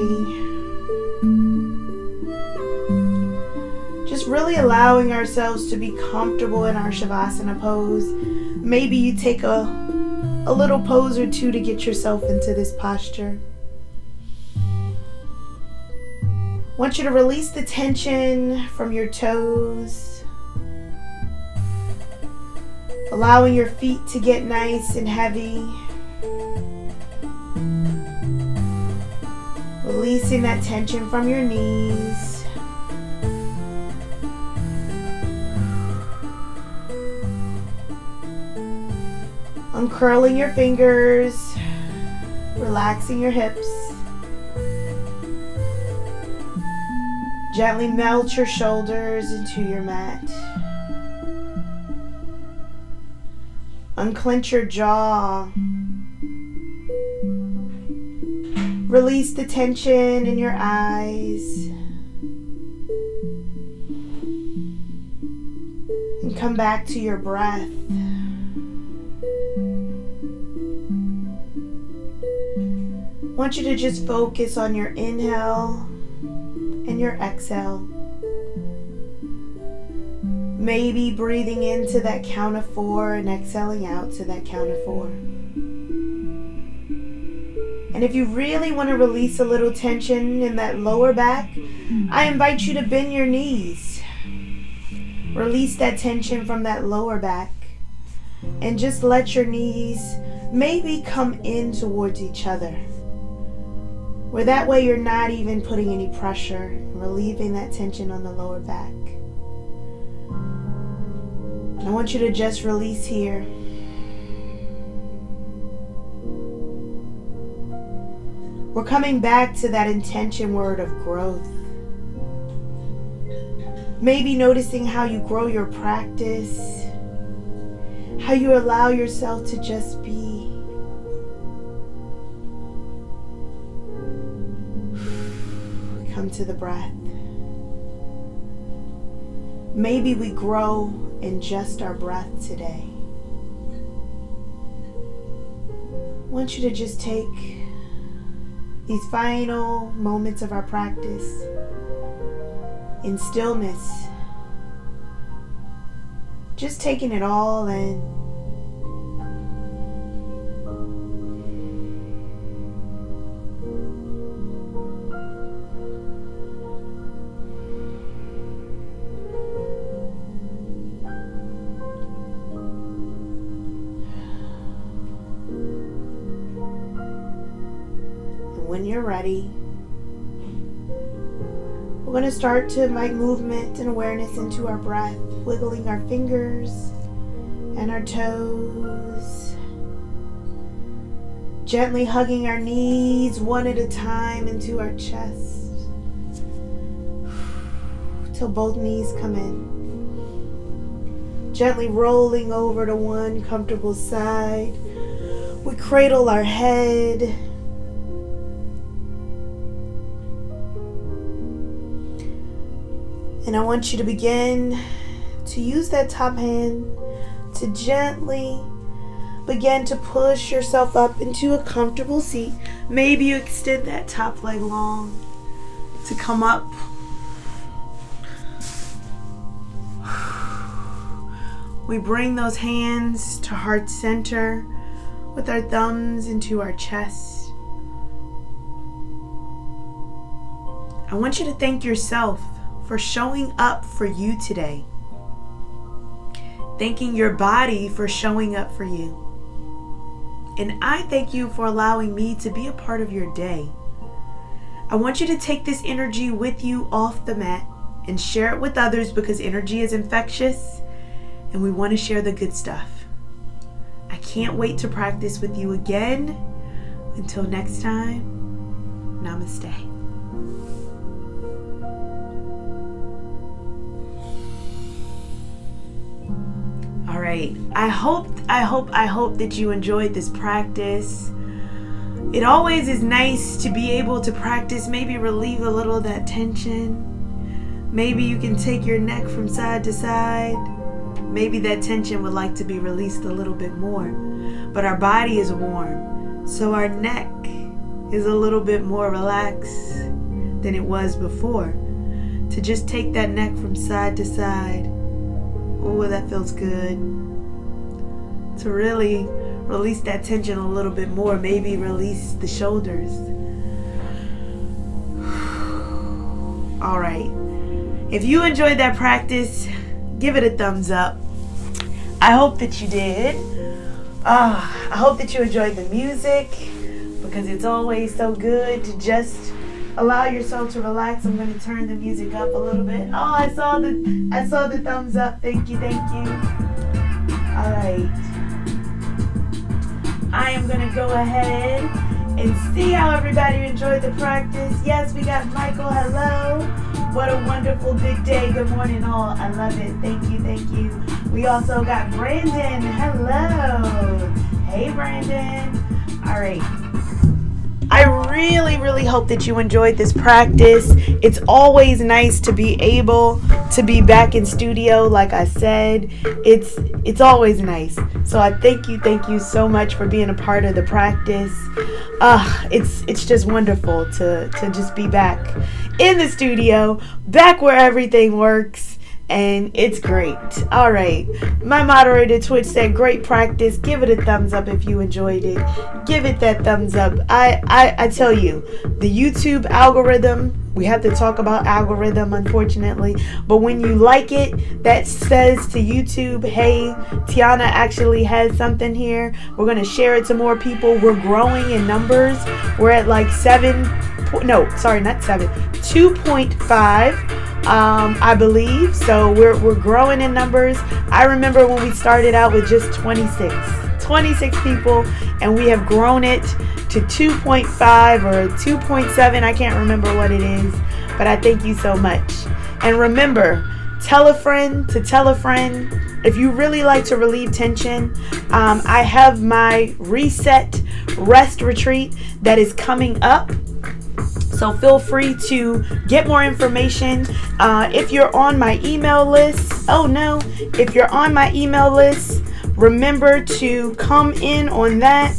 Just really allowing ourselves to be comfortable in our Shavasana pose. Maybe you take a little pose or two to get yourself into this posture. I want you to release the tension from your toes. Allowing your feet to get nice and heavy. Releasing that tension from your knees. Uncurling your fingers, relaxing your hips. Gently melt your shoulders into your mat. Unclench your jaw. Release the tension in your eyes. And come back to your breath. I want you to just focus on your inhale and your exhale. Maybe breathing into that count of 4 and exhaling out to that count of 4. And if you really want to release a little tension in that lower back, I invite you to bend your knees. Release that tension from that lower back. And just let your knees maybe come in towards each other. Where that way you're not even putting any pressure, relieving that tension on the lower back. And I want you to just release here. We're coming back to that intention word of growth. Maybe noticing how you grow your practice, how you allow yourself to just be. Come to the breath. Maybe we grow in just our breath today. I want you to just take these final moments of our practice in stillness, just taking it all in. When you're ready, we're going to start to invite movement and awareness into our breath, wiggling our fingers and our toes, gently hugging our knees one at a time into our chest till both knees come in. Gently rolling over to one comfortable side. We cradle our head. And I want you to begin to use that top hand to gently begin to push yourself up into a comfortable seat. Maybe you extend that top leg long to come up. We bring those hands to heart center with our thumbs into our chest. I want you to thank yourself for showing up for you today. Thanking your body for showing up for you. And I thank you for allowing me to be a part of your day. I want you to take this energy with you off the mat and share it with others, because energy is infectious and we want to share the good stuff. I can't wait to practice with you again. Until next time, namaste. All right, I hope that you enjoyed this practice. It always is nice to be able to practice, maybe relieve a little of that tension. Maybe you can take your neck from side to side. Maybe that tension would like to be released a little bit more. But our body is warm, so our neck is a little bit more relaxed than it was before. To just take that neck from side to side. Oh, that feels good. To really release that tension a little bit more. Maybe release the shoulders. All right. If you enjoyed that practice, give it a thumbs up. I hope that you did. I hope that you enjoyed the music, because it's always so good to just allow yourself to relax. I'm going to turn the music up a little bit. Oh, I saw the thumbs up. Thank you. All right. I am going to go ahead and see how everybody enjoyed the practice. Yes, we got Michael. Hello. What a wonderful big day. Good morning, all. I love it. Thank you. We also got Brandon. Hello. Hey, Brandon. All right. I really hope that you enjoyed this practice. It's always nice to be able to be back in studio. Like I said, it's always nice. So I thank you so much for being a part of the practice. It's just wonderful to just be back in the studio, back where everything works. And it's great. All right. My moderator Twitch said, great practice. Give it a thumbs up if you enjoyed it. Give it that thumbs up. I tell you, the YouTube algorithm, we have to talk about algorithm, unfortunately. But when you like it, that says to YouTube, hey, Tianna actually has something here. We're going to share it to more people. We're growing in numbers. We're at like 2.5. I believe. So we're growing in numbers. I remember when we started out with just 26 people, and we have grown it to 2.5 or 2.7. I can't remember what it is, but I thank you so much. And remember tell a friend to tell a friend. If you really like to relieve tension, I have my Reset Rest Retreat that is coming up. So feel free to get more information. If you're on my email list, if you're on my email list, remember to come in on that.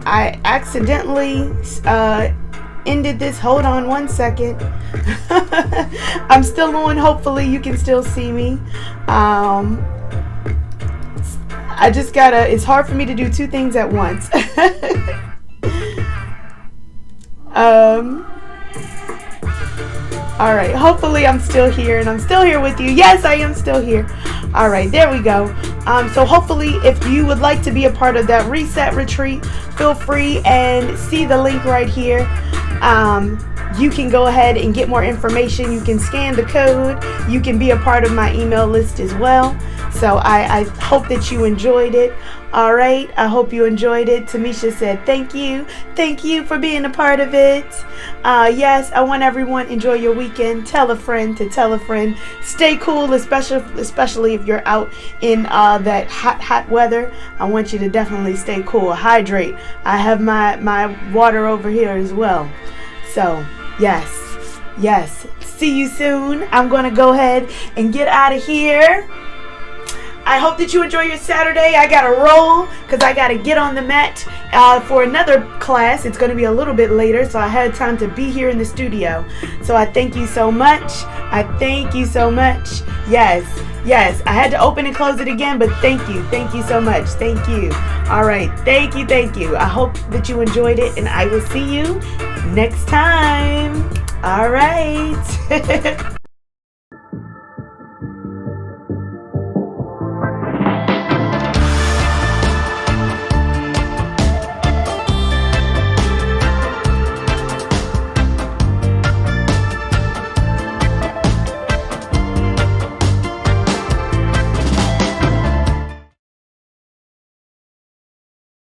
I accidentally ended this. Hold on one second. I'm still on. Hopefully you can still see me. I just it's hard for me to do two things at once. All right, hopefully I'm still here, and I'm still here with you. Yes, I am still here. All right, there we go. So hopefully if you would like to be a part of that Reset Retreat, feel free and see the link right here. You can go ahead and get more information. You can scan the code. You can be a part of my email list as well. So I hope that you enjoyed it. All right. I hope you enjoyed it. Tamisha said, thank you. Thank you for being a part of it. Yes, I want everyone to enjoy your weekend. Tell a friend to tell a friend. Stay cool, especially if you're out in that hot weather. I want you to definitely stay cool. Hydrate. I have my water over here as well. So, yes. See you soon. I'm going to go ahead and get out of here. I hope that you enjoy your Saturday. I got to roll because I got to get on the mat for another class. It's going to be a little bit later, so I had time to be here in the studio. So I thank you so much. I thank you so much. Yes. I had to open and close it again, but thank you. Thank you so much. Thank you. All right. Thank you. I hope that you enjoyed it, and I will see you next time. All right.